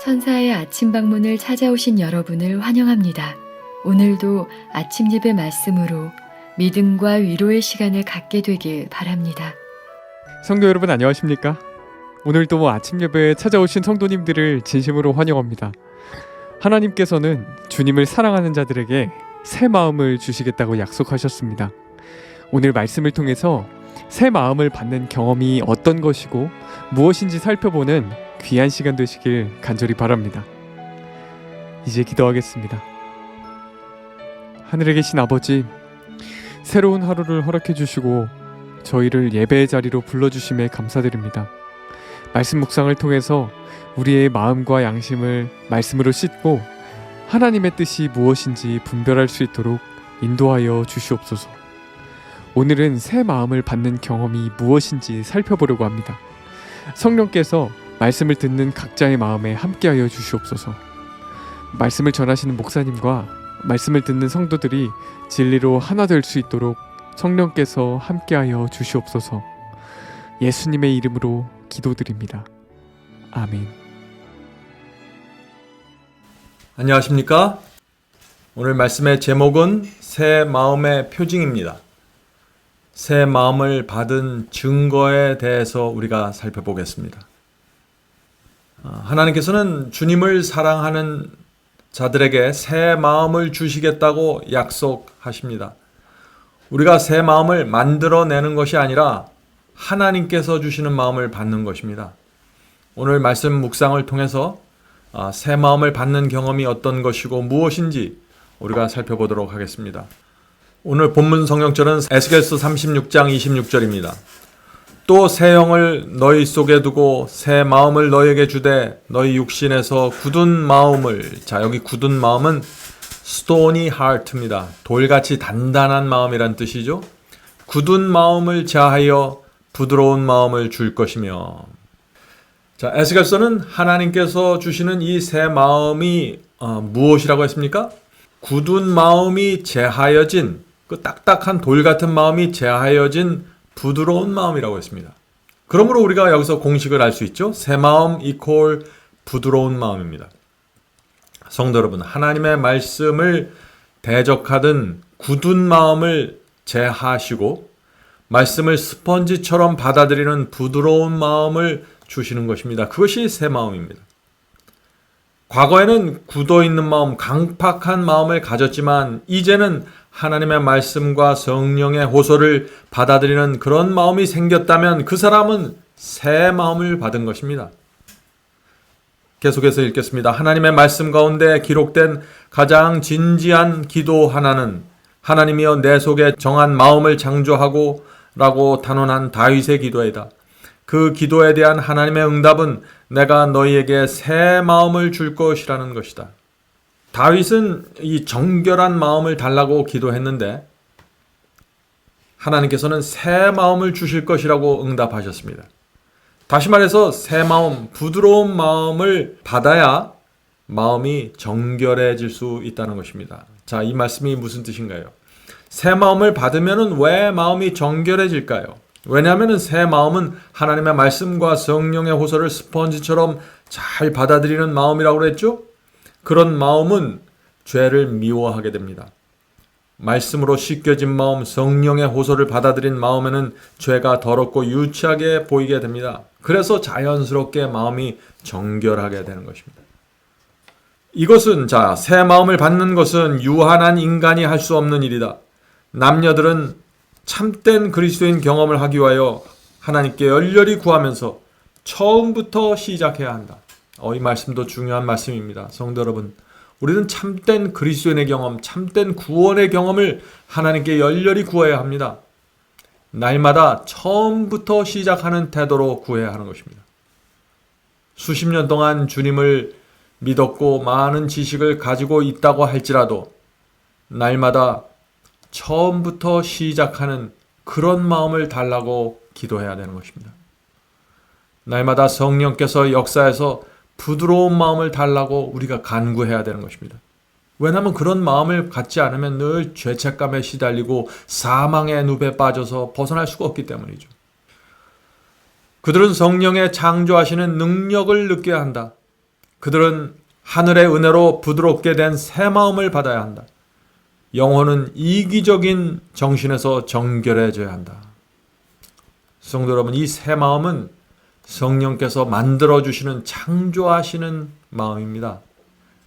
천사의 아침 방문을 찾아오신 여러분을 환영합니다. 오늘도 아침 예배 말씀으로 믿음과 위로의 시간을 갖게 되길 바랍니다. 성도 여러분 안녕하십니까? 오늘도 아침 예배에 찾아오신 성도님들을 진심으로 환영합니다. 하나님께서는 주님을 사랑하는 자들에게 새 마음을 주시겠다고 약속하셨습니다. 오늘 말씀을 통해서 새 마음을 받는 경험이 어떤 것이고 무엇인지 살펴보는 귀한 시간 되시길 간절히 바랍니다. 이제 기도하겠습니다. 하늘에 계신 아버지, 새로운 하루를 허락해 주시고 저희를 예배의 자리로 불러주심에 감사드립니다. 말씀 묵상을 통해서 우리의 마음과 양심을 말씀으로 씻고 하나님의 뜻이 무엇인지 분별할 수 있도록 인도하여 주시옵소서. 오늘은 새 마음을 받는 경험이 무엇인지 살펴보려고 합니다. 성령께서 말씀을 듣는 각자의 마음에 함께하여 주시옵소서. 말씀을 전하시는 목사님과 말씀을 듣는 성도들이 진리로 하나 될 수 있도록 성령께서 함께하여 주시옵소서. 예수님의 이름으로 기도드립니다. 아멘. 안녕하십니까? 오늘 말씀의 제목은 새 마음의 표징입니다. 새 마음을 받은 증거에 대해서 우리가 살펴보겠습니다. 하나님께서는 주님을 사랑하는 자들에게 새 마음을 주시겠다고 약속하십니다. 우리가 새 마음을 만들어내는 것이 아니라 하나님께서 주시는 마음을 받는 것입니다. 오늘 말씀 묵상을 통해서 새 마음을 받는 경험이 어떤 것이고 무엇인지 우리가 살펴보도록 하겠습니다. 오늘 본문 성경절은 에스겔서 36장 26절입니다. 또 새 영을 너희 속에 두고 새 마음을 너희에게 주되 너희 육신에서 굳은 마음을, 자 여기 굳은 마음은 stony heart입니다. 돌같이 단단한 마음이란 뜻이죠. 굳은 마음을 제하여 부드러운 마음을 줄 것이며, 자 에스겔서는 하나님께서 주시는 이 새 마음이 무엇이라고 했습니까? 굳은 마음이 제하여진, 그 딱딱한 돌 같은 마음이 제하여진 부드러운 마음이라고 했습니다. 그러므로 우리가 여기서 공식을 알 수 있죠. 새 마음 이퀄 부드러운 마음입니다. 성도 여러분, 하나님의 말씀을 대적하던 굳은 마음을 제하시고 말씀을 스펀지처럼 받아들이는 부드러운 마음을 주시는 것입니다. 그것이 새 마음입니다. 과거에는 굳어있는 마음, 강팍한 마음을 가졌지만 이제는 하나님의 말씀과 성령의 호소를 받아들이는 그런 마음이 생겼다면 그 사람은 새 마음을 받은 것입니다. 계속해서 읽겠습니다. 하나님의 말씀 가운데 기록된 가장 진지한 기도 하나는 하나님이여 내 속에 정한 마음을 창조하고 라고 단언한 다윗의 기도이다. 그 기도에 대한 하나님의 응답은 내가 너희에게 새 마음을 줄 것이라는 것이다. 다윗은 이 정결한 마음을 달라고 기도했는데 하나님께서는 새 마음을 주실 것이라고 응답하셨습니다. 다시 말해서 새 마음, 부드러운 마음을 받아야 마음이 정결해질 수 있다는 것입니다. 자, 이 말씀이 무슨 뜻인가요? 새 마음을 받으면 왜 마음이 정결해질까요? 왜냐하면 새 마음은 하나님의 말씀과 성령의 호소를 스펀지처럼 잘 받아들이는 마음이라고 그랬죠? 그런 마음은 죄를 미워하게 됩니다. 말씀으로 씻겨진 마음, 성령의 호소를 받아들인 마음에는 죄가 더럽고 유치하게 보이게 됩니다. 그래서 자연스럽게 마음이 정결하게 되는 것입니다. 이것은 새 마음을 받는 것은 유한한 인간이 할 수 없는 일이다. 남녀들은 참된 그리스도인 경험을 하기 위하여 하나님께 열렬히 구하면서 처음부터 시작해야 한다. 이 말씀도 중요한 말씀입니다. 성도 여러분, 우리는 참된 그리스도인의 경험, 참된 구원의 경험을 하나님께 열렬히 구해야 합니다. 날마다 처음부터 시작하는 태도로 구해야 하는 것입니다. 수십 년 동안 주님을 믿었고 많은 지식을 가지고 있다고 할지라도 날마다 처음부터 시작하는 그런 마음을 달라고 기도해야 되는 것입니다. 날마다 성령께서 역사해서 부드러운 마음을 달라고 우리가 간구해야 되는 것입니다. 왜냐하면 그런 마음을 갖지 않으면 늘 죄책감에 시달리고 사망의 늪에 빠져서 벗어날 수가 없기 때문이죠. 그들은 성령의 창조하시는 능력을 느껴야 한다. 그들은 하늘의 은혜로 부드럽게 된 새 마음을 받아야 한다. 영혼은 이기적인 정신에서 정결해져야 한다. 성도 여러분, 이 새 마음은 성령께서 만들어주시는 창조하시는 마음입니다.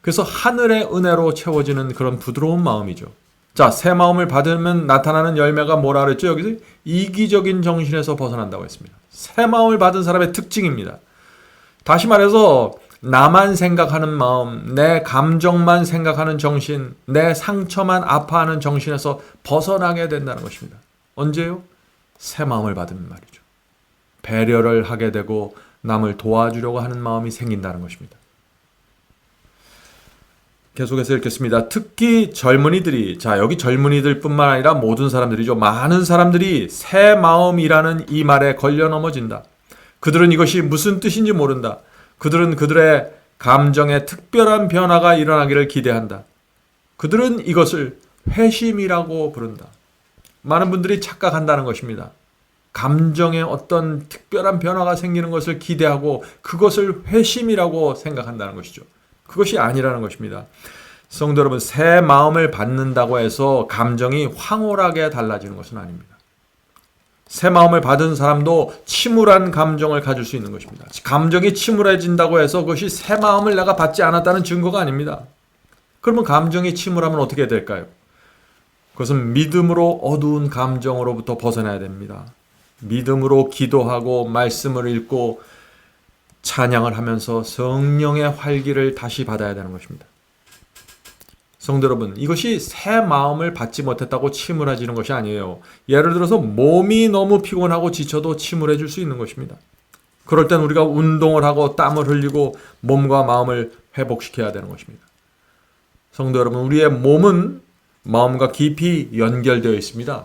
그래서 하늘의 은혜로 채워지는 그런 부드러운 마음이죠. 자, 새 마음을 받으면 나타나는 열매가 뭐라 그랬죠? 여기서 이기적인 정신에서 벗어난다고 했습니다. 새 마음을 받은 사람의 특징입니다. 다시 말해서 나만 생각하는 마음, 내 감정만 생각하는 정신, 내 상처만 아파하는 정신에서 벗어나게 된다는 것입니다. 언제요? 새 마음을 받으면 말이죠. 배려를 하게 되고 남을 도와주려고 하는 마음이 생긴다는 것입니다. 계속해서 읽겠습니다. 특히 젊은이들이, 자, 여기 젊은이들 뿐만 아니라 모든 사람들이죠. 많은 사람들이 새 마음이라는 이 말에 걸려 넘어진다. 그들은 이것이 무슨 뜻인지 모른다. 그들은 그들의 감정에 특별한 변화가 일어나기를 기대한다. 그들은 이것을 회심이라고 부른다. 많은 분들이 착각한다는 것입니다. 감정에 어떤 특별한 변화가 생기는 것을 기대하고 그것을 회심이라고 생각한다는 것이죠. 그것이 아니라는 것입니다. 성도 여러분, 새 마음을 받는다고 해서 감정이 황홀하게 달라지는 것은 아닙니다. 새 마음을 받은 사람도 침울한 감정을 가질 수 있는 것입니다. 감정이 침울해진다고 해서 그것이 새 마음을 내가 받지 않았다는 증거가 아닙니다. 그러면 감정이 침울하면 어떻게 될까요? 그것은 믿음으로 어두운 감정으로부터 벗어나야 됩니다. 믿음으로 기도하고 말씀을 읽고 찬양을 하면서 성령의 활기를 다시 받아야 되는 것입니다. 성도 여러분, 이것이 새 마음을 받지 못했다고 침울해지는 것이 아니에요. 예를 들어서 몸이 너무 피곤하고 지쳐도 침울해질 수 있는 것입니다. 그럴 땐 우리가 운동을 하고 땀을 흘리고 몸과 마음을 회복시켜야 되는 것입니다. 성도 여러분, 우리의 몸은 마음과 깊이 연결되어 있습니다.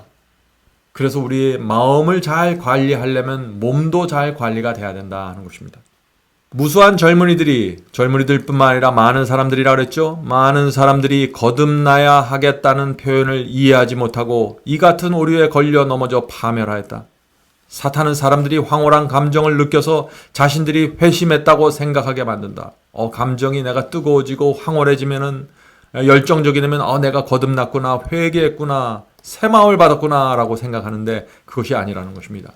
그래서 우리의 마음을 잘 관리하려면 몸도 잘 관리가 돼야 된다 하는 것입니다. 무수한 젊은이들뿐만 아니라 많은 사람들이라 그랬죠. 많은 사람들이 거듭나야 하겠다는 표현을 이해하지 못하고 이 같은 오류에 걸려 넘어져 파멸하였다. 사탄은 사람들이 황홀한 감정을 느껴서 자신들이 회심했다고 생각하게 만든다. 감정이 내가 뜨거워지고 황홀해지면은 열정적이면 내가 거듭났구나, 회개했구나, 새 마음을 받았구나 라고 생각하는데 그것이 아니라는 것입니다.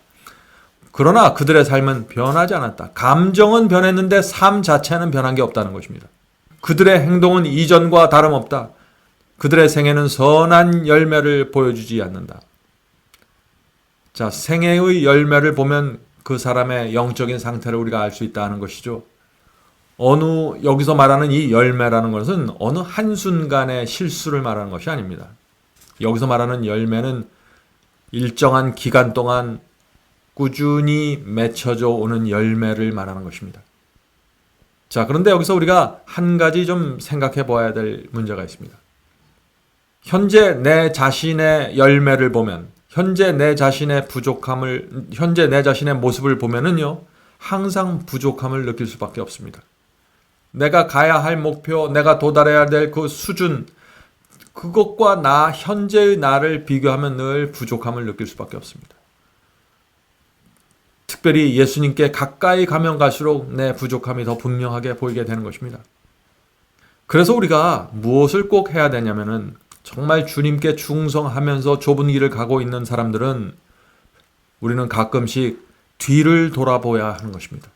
그러나 그들의 삶은 변하지 않았다. 감정은 변했는데 삶 자체는 변한 게 없다는 것입니다. 그들의 행동은 이전과 다름없다. 그들의 생애는 선한 열매를 보여주지 않는다. 자, 생애의 열매를 보면 그 사람의 영적인 상태를 우리가 알 수 있다는 것이죠. 여기서 말하는 이 열매라는 것은 어느 한순간의 실수를 말하는 것이 아닙니다. 여기서 말하는 열매는 일정한 기간 동안 꾸준히 맺혀져 오는 열매를 말하는 것입니다. 자, 그런데 여기서 우리가 한 가지 좀 생각해 봐야 될 문제가 있습니다. 현재 내 자신의 열매를 보면, 현재 내 자신의 모습을 보면은요, 항상 부족함을 느낄 수밖에 없습니다. 내가 가야 할 목표, 내가 도달해야 될 그 수준, 그것과 현재의 나를 비교하면 늘 부족함을 느낄 수밖에 없습니다. 특별히 예수님께 가까이 가면 갈수록 내 부족함이 더 분명하게 보이게 되는 것입니다. 그래서 우리가 무엇을 꼭 해야 되냐면은 정말 주님께 충성하면서 좁은 길을 가고 있는 사람들은 우리는 가끔씩 뒤를 돌아보아야 하는 것입니다.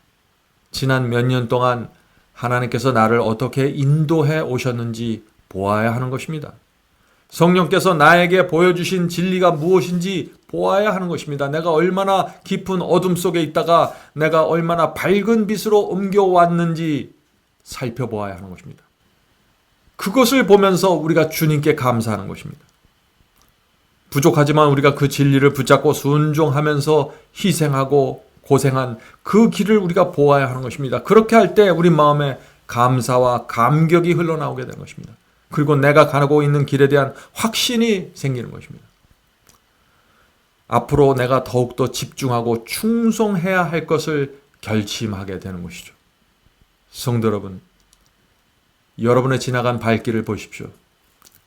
지난 몇 년 동안 하나님께서 나를 어떻게 인도해 오셨는지 보아야 하는 것입니다. 성령께서 나에게 보여주신 진리가 무엇인지 보아야 하는 것입니다. 내가 얼마나 깊은 어둠 속에 있다가 내가 얼마나 밝은 빛으로 옮겨왔는지 살펴보아야 하는 것입니다. 그것을 보면서 우리가 주님께 감사하는 것입니다. 부족하지만 우리가 그 진리를 붙잡고 순종하면서 희생하고 고생한 그 길을 우리가 보아야 하는 것입니다. 그렇게 할 때 우리 마음에 감사와 감격이 흘러나오게 되는 것입니다. 그리고 내가 가고 있는 길에 대한 확신이 생기는 것입니다. 앞으로 내가 더욱더 집중하고 충성해야 할 것을 결심하게 되는 것이죠. 성도 여러분, 여러분의 지나간 발길을 보십시오.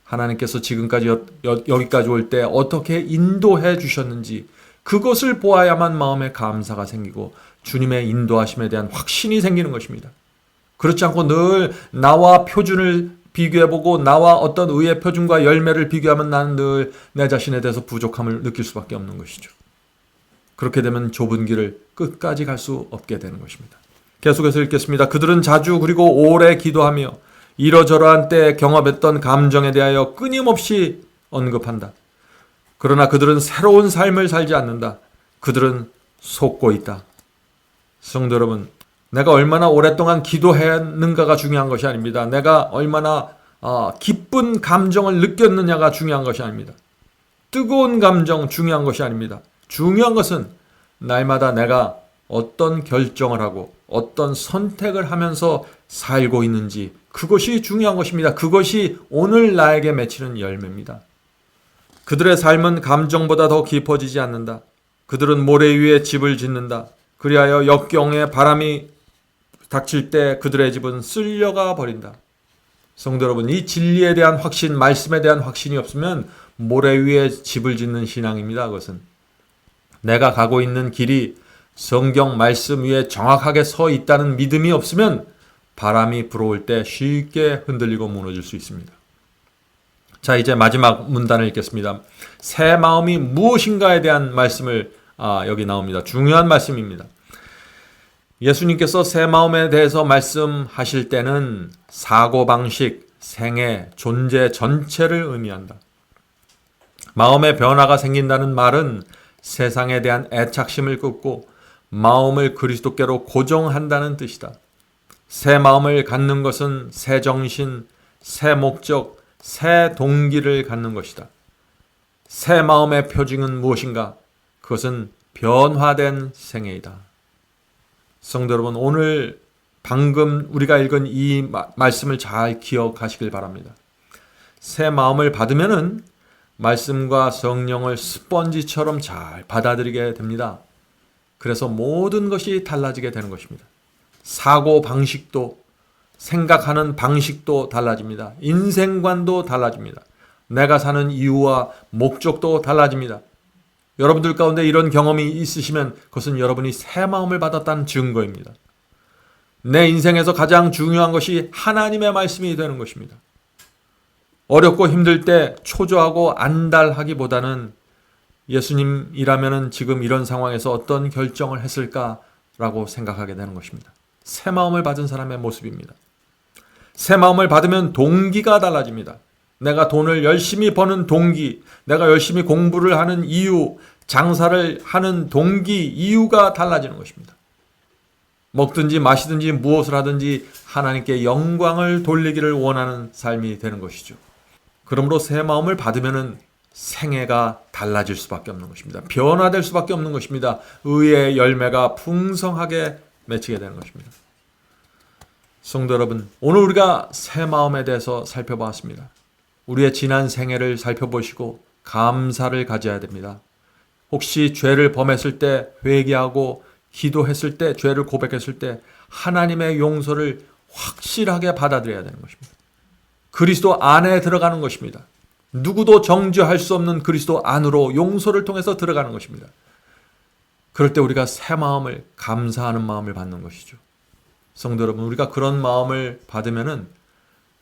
하나님께서 지금까지 여기까지 올 때 어떻게 인도해 주셨는지 그것을 보아야만 마음에 감사가 생기고 주님의 인도하심에 대한 확신이 생기는 것입니다. 그렇지 않고 늘 나와 표준을 비교해보고 나와 어떤 의의 표준과 열매를 비교하면 나는 늘 내 자신에 대해서 부족함을 느낄 수밖에 없는 것이죠. 그렇게 되면 좁은 길을 끝까지 갈 수 없게 되는 것입니다. 계속해서 읽겠습니다. 그들은 자주 그리고 오래 기도하며 이러저러한 때에 경험했던 감정에 대하여 끊임없이 언급한다. 그러나 그들은 새로운 삶을 살지 않는다. 그들은 속고 있다. 성도 여러분, 내가 얼마나 오랫동안 기도했는가가 중요한 것이 아닙니다. 내가 얼마나 기쁜 감정을 느꼈느냐가 중요한 것이 아닙니다. 뜨거운 감정 중요한 것이 아닙니다. 중요한 것은 날마다 내가 어떤 결정을 하고 어떤 선택을 하면서 살고 있는지, 그것이 중요한 것입니다. 그것이 오늘 나에게 맺히는 열매입니다. 그들의 삶은 감정보다 더 깊어지지 않는다. 그들은 모래 위에 집을 짓는다. 그리하여 역경에 바람이 닥칠 때 그들의 집은 쓸려가 버린다. 성도 여러분, 이 진리에 대한 확신, 말씀에 대한 확신이 없으면 모래 위에 집을 짓는 신앙입니다. 그것은 내가 가고 있는 길이 성경 말씀 위에 정확하게 서 있다는 믿음이 없으면 바람이 불어올 때 쉽게 흔들리고 무너질 수 있습니다. 자, 이제 마지막 문단을 읽겠습니다. 새 마음이 무엇인가에 대한 말씀을 여기 나옵니다. 중요한 말씀입니다. 예수님께서 새 마음에 대해서 말씀하실 때는 사고방식, 생애, 존재 전체를 의미한다. 마음의 변화가 생긴다는 말은 세상에 대한 애착심을 끊고 마음을 그리스도께로 고정한다는 뜻이다. 새 마음을 갖는 것은 새 정신, 새 목적, 새 동기를 갖는 것이다. 새 마음의 표징은 무엇인가? 그것은 변화된 생애이다. 성도 여러분, 오늘 방금 우리가 읽은 이 말씀을 잘 기억하시길 바랍니다. 새 마음을 받으면은 말씀과 성령을 스펀지처럼 잘 받아들이게 됩니다. 그래서 모든 것이 달라지게 되는 것입니다. 사고 방식도, 생각하는 방식도 달라집니다. 인생관도 달라집니다. 내가 사는 이유와 목적도 달라집니다. 여러분들 가운데 이런 경험이 있으시면 그것은 여러분이 새 마음을 받았다는 증거입니다. 내 인생에서 가장 중요한 것이 하나님의 말씀이 되는 것입니다. 어렵고 힘들 때 초조하고 안달하기보다는 예수님이라면 지금 이런 상황에서 어떤 결정을 했을까라고 생각하게 되는 것입니다. 새 마음을 받은 사람의 모습입니다. 새 마음을 받으면 동기가 달라집니다. 내가 돈을 열심히 버는 동기, 내가 열심히 공부를 하는 이유, 장사를 하는 동기, 이유가 달라지는 것입니다. 먹든지 마시든지 무엇을 하든지 하나님께 영광을 돌리기를 원하는 삶이 되는 것이죠. 그러므로 새 마음을 받으면은 생애가 달라질 수밖에 없는 것입니다. 변화될 수밖에 없는 것입니다. 의의 열매가 풍성하게 맺히게 되는 것입니다. 성도 여러분, 오늘 우리가 새 마음에 대해서 살펴보았습니다. 우리의 지난 생애를 살펴보시고 감사를 가져야 됩니다. 혹시 죄를 범했을 때 회개하고 기도했을 때, 죄를 고백했을 때 하나님의 용서를 확실하게 받아들여야 되는 것입니다. 그리스도 안에 들어가는 것입니다. 누구도 정죄할 수 없는 그리스도 안으로 용서를 통해서 들어가는 것입니다. 그럴 때 우리가 새 마음을, 감사하는 마음을 받는 것이죠. 성도 여러분, 우리가 그런 마음을 받으면은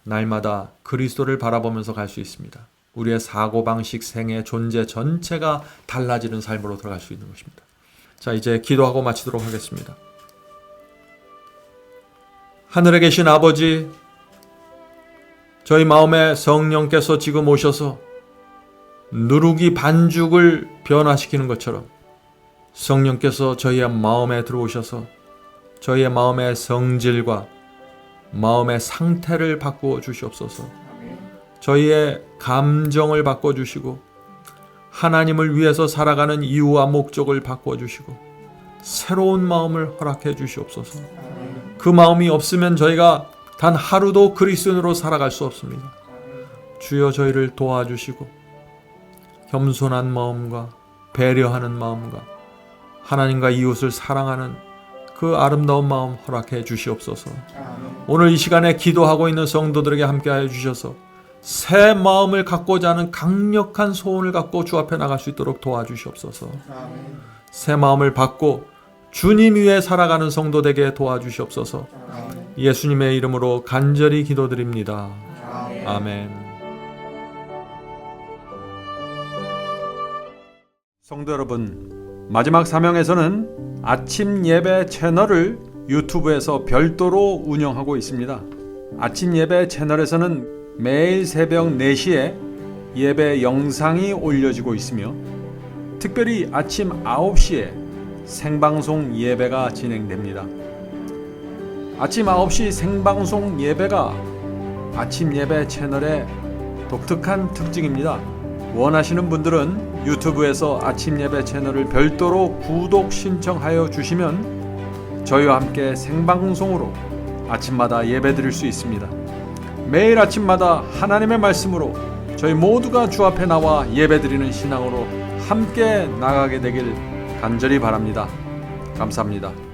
날마다 그리스도를 바라보면서 갈 수 있습니다. 우리의 사고방식, 생애, 존재 전체가 달라지는 삶으로 들어갈 수 있는 것입니다. 자, 이제 기도하고 마치도록 하겠습니다. 하늘에 계신 아버지, 저희 마음에 성령께서 지금 오셔서 누룩이 반죽을 변화시키는 것처럼 성령께서 저희의 마음에 들어오셔서 저희의 마음의 성질과 마음의 상태를 바꾸어 주시옵소서. 저희의 감정을 바꿔주시고 하나님을 위해서 살아가는 이유와 목적을 바꿔주시고 새로운 마음을 허락해 주시옵소서. 그 마음이 없으면 저희가 단 하루도 그리스도인으로 살아갈 수 없습니다. 주여, 저희를 도와주시고 겸손한 마음과 배려하는 마음과 하나님과 이웃을 사랑하는 그 아름다운 마음 허락해 주시옵소서. 오늘 이 시간에 기도하고 있는 성도들에게 함께하여 주셔서 새 마음을 갖고자 하는 강력한 소원을 갖고 주 앞에 나갈 수 있도록 도와주시옵소서. 새 마음을 받고 주님 위에 살아가는 성도되게 도와주시옵소서. 예수님의 이름으로 간절히 기도드립니다. 아멘. 성도 여러분, 마지막 사명에서는 아침 예배 채널을 유튜브에서 별도로 운영하고 있습니다. 아침 예배 채널에서는 매일 새벽 4시에 예배 영상이 올려지고 있으며 특별히 아침 9시에 생방송 예배가 진행됩니다. 아침 9시 생방송 예배가 아침 예배 채널의 독특한 특징입니다. 원하시는 분들은 유튜브에서 아침 예배 채널을 별도로 구독 신청하여 주시면 저희와 함께 생방송으로 아침마다 예배 드릴 수 있습니다. 매일 아침마다 하나님의 말씀으로 저희 모두가 주 앞에 나와 예배 드리는 신앙으로 함께 나가게 되길 간절히 바랍니다. 감사합니다.